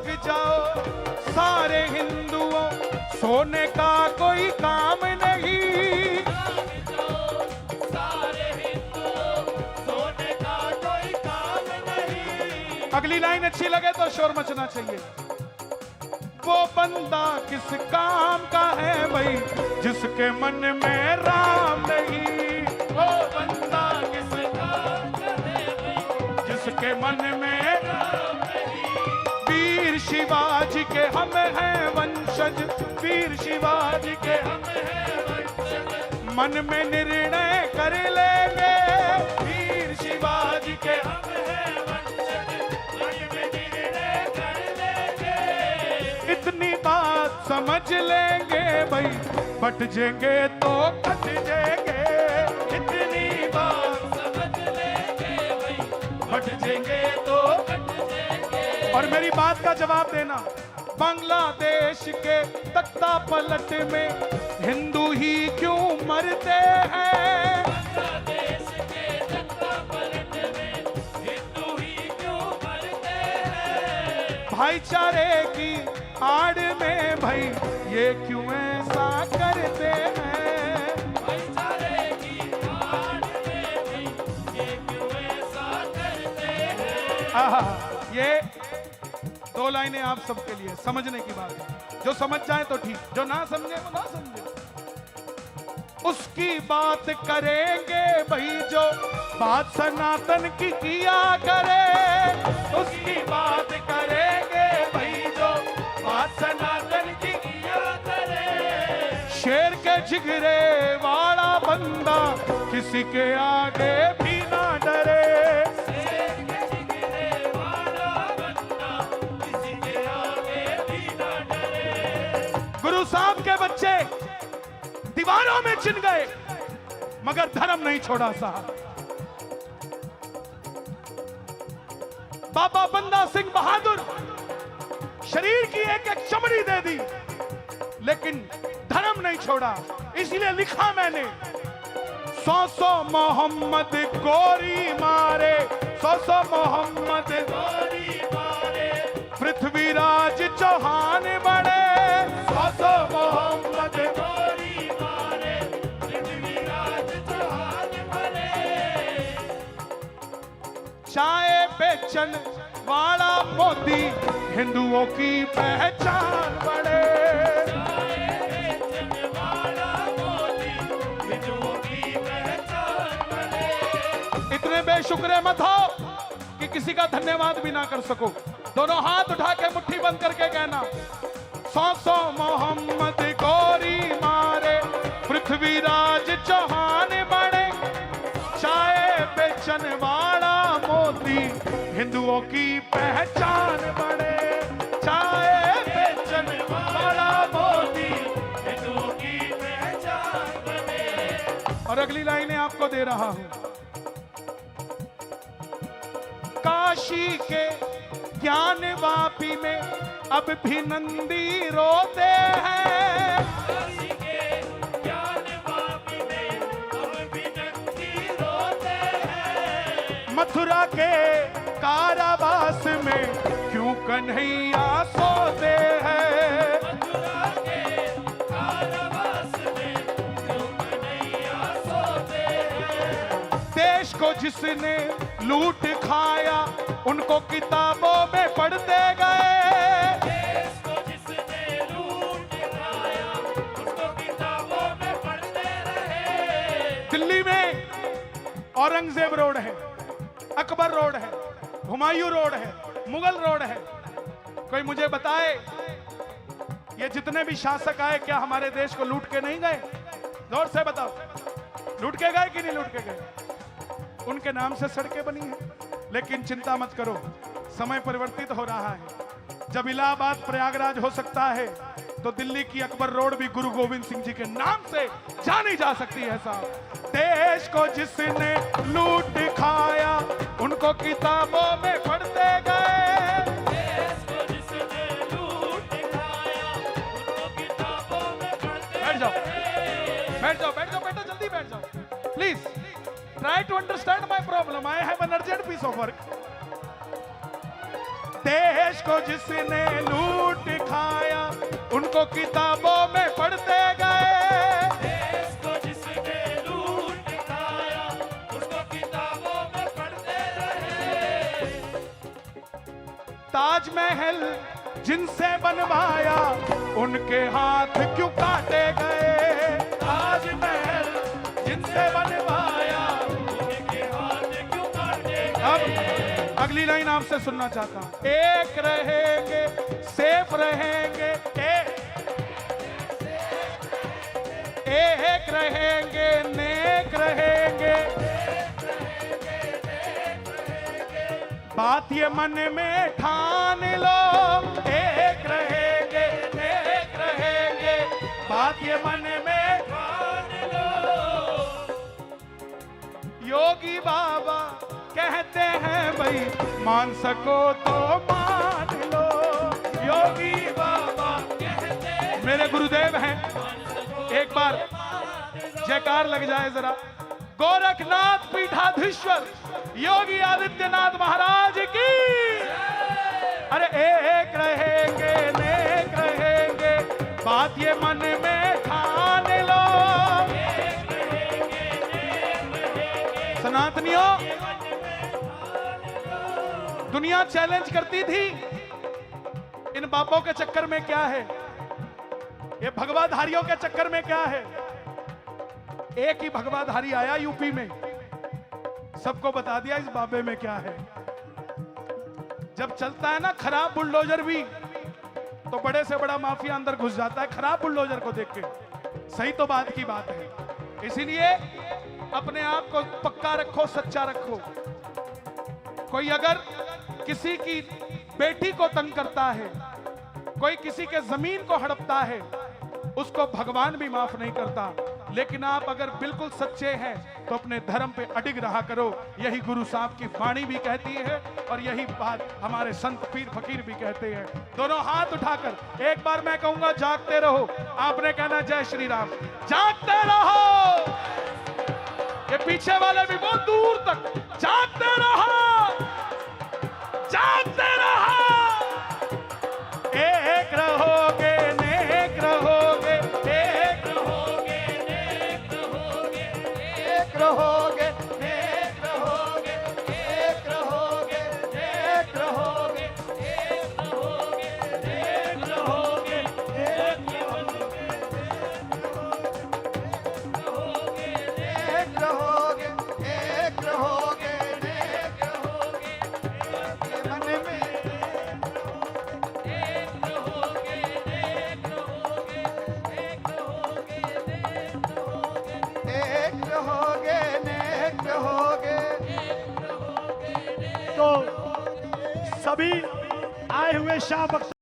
जाग जाओ सारे हिंदुओं, सोने का कोई काम नहीं। जाग जाओ सारे हिंदुओं, सोने का कोई काम नहीं। अगली लाइन अच्छी लगे तो शोर मचना चाहिए। वो बंदा किस काम का है भाई, जिसके मन में राम नहीं। वो बंदा किस काम का है भाई, जिसके मन में राम नहीं। वीर शिवाजी के हम हैं वंशज, वीर शिवाजी के हम हैं वंशज, मन में निर्णय कर लेंगे। वीर शिवाजी के हम हैं वंशज, मन में निर्णय कर लेंगे। इतनी बात समझ लेंगे भाई, बट जाएंगे तो कट जाएंगे। इतनी बात समझ लेंगे भाई, बट जाएंगे तो। कट जाएंगे। और मेरी बात का जवाब देना। बांग्लादेश के तख्ता पलट में हिंदू ही क्यों मरते हैं? बांग्लादेश के तख्ता पलट में हिंदू ही क्यों मरते हैं? भाईचारे की आड़ में भाई ये क्यों ऐसा करते हैं? भाईचारे की आड़ में भी ये क्यों ऐसा करते हैं? आहा, ये दो लाइनें आप सबके लिए समझने की बात है। जो समझ जाए तो ठीक, जो ना समझे वो ना समझे। उसकी बात करेंगे भाई जो बात सनातन की किया करे। उसकी बात करेंगे भाई जो बात सनातन की किया करे। शेर के जिगरे वाला बंदा किसी के आगे भी ना डरे। शेर के जिगरे वाला बंदा किसी के आगे भी न डरे। गुरु साहब के बच्चे दीवारों में चिन गए मगर धर्म नहीं छोड़ा साहब। बाबा बंदा सिंह बहादुर शरीर की एक एक चमड़ी दे दी लेकिन धर्म नहीं छोड़ा। इसलिए लिखा मैंने, 100 मोहम्मद गोरी मारे, 100 मोहम्मद गोरी मारे, पृथ्वीराज चौहान बड़े। 100 मोहम्मद गोरी मारे, पृथ्वीराज चौहान बने। चाय बेचन वाला मोदी हिंदुओं की पहचान बड़े। चाय बेचने वाला मोदी हिंदुओं की पहचान बने। इतने बेशुक्र मत हो कि किसी का धन्यवाद भी ना कर सको। दोनों हाथ उठा के मुट्ठी बंद करके कहना, 100 मोहम्मद गोरी मारे, पृथ्वीराज चौहान बड़े। चाय बेचन वाला मोदी हिंदुओं की पहचान बड़े। चाय बेचन वाला मोदी हिंदुओं की पहचान बने। और अगली लाइनें आपको दे रहा हूं। काशी के ज्ञान वापी में अब भी नंदी रोते हैं। काशी के ज्ञान वापी में अब भी नंदी रोते हैं। मथुरा के कारावास में क्यों कन्हैया सोते हैं। मथुरा के कारावास में क्यों कन्हैया सोते हैं। देश को जिसने लूट खाया उनको किताबों में पढ़ते गए। देश को जिसने लूट खाया उसको किताबों में पढ़ते रहे। दिल्ली में औरंगजेब रोड है, अकबर रोड है, हुमायूं रोड है, मुगल रोड है। कोई मुझे बताए ये जितने भी शासक आए क्या हमारे देश को लूट के नहीं गए? जोर से बताओ, लूट के गए कि नहीं लूट के गए? उनके नाम से सड़कें बनी हैं। लेकिन चिंता मत करो, समय परिवर्तित हो रहा है। जब इलाहाबाद प्रयागराज हो सकता है तो दिल्ली की अकबर रोड भी गुरु गोविंद सिंह जी के नाम से जानी जा सकती है साहब। देश को जिसने लूट खाया उनको किताबों में पढ़ते गए। देश को जिसने लूट खाया उसको किताबों में पढ़ते बैठ जाओ, रहे। बैठ जाओ, बैठ जाओ बेटा, जल्दी बैठ जाओ please. Try to understand my problem, I have an urgent piece of work. देश को जिसने लूट खाया उनको किताबों में पढ़ते गए। देश को जिसने लूट खाया उसको किताबों में पढ़ते रहे। ताजमहल जिनसे बनवाया उनके हाथ क्यों काटे गए। ताजमहल जिनसे बनवाया उनके हाथ क्यों काटे गए। अब अगली लाइन आपसे सुनना चाहता हूं। एक रहेंगे सेफ रहेंगे, एक रहेंगे नेक रहेंगे। बात ये मन में ठान लो, एक रहेंगे नेक रहेंगे। बात ये मन में मान लो। योगी बाबा कहते हैं भाई मान सको तो मान लो। योगी बाबा कहते हैं मेरे गुरुदेव हैं, एक बार जयकार लग जाए जरा। गोरखनाथ पीठाधीश्वर योगी आदित्यनाथ महाराज की। अरे एक रहेंगे नेक रहेंगे, बात ये मन में ठान लो। सनातनियों, दुनिया चैलेंज करती थी इन बापों के चक्कर में क्या है, ये भगवाधारियों के चक्कर में क्या है। एक ही भगवाधारी आया यूपी में, सबको बता दिया इस बाबे में क्या है। जब चलता है ना खराब बुलडोजर भी, तो बड़े से बड़ा माफिया अंदर घुस जाता है खराब बुलडोजर को देख के। सही तो बात की बात है। इसीलिए अपने आप को पक्का रखो, सच्चा रखो। कोई अगर किसी की बेटी को तंग करता है, कोई किसी के जमीन को हड़पता है, उसको भगवान भी माफ नहीं करता। लेकिन आप अगर बिल्कुल सच्चे हैं तो अपने धर्म पे अडिग रहा करो। यही गुरु साहब की वाणी भी कहती है और यही बात हमारे संत पीर फकीर भी कहते हैं। दोनों हाथ उठाकर एक बार मैं कहूंगा जागते रहो, आपने कहना जय श्री राम। जागते रहो, ये पीछे वाले भी बहुत दूर तक जागते रहो, जागते रहो। एक रहोगे नेक रहोगे, एक रहोगे नेक रहोगे, एक रहोगे नेक रहोगे, एक रहोगे नेक रहोगे, एक रहोगे नेक रहोगे, एक रहोगे एक रहोगे, एक रहोगे नेक रहोगे। मन में एक रहोगे नेक रहोगे। तो सभी आए हुए शाह बख्श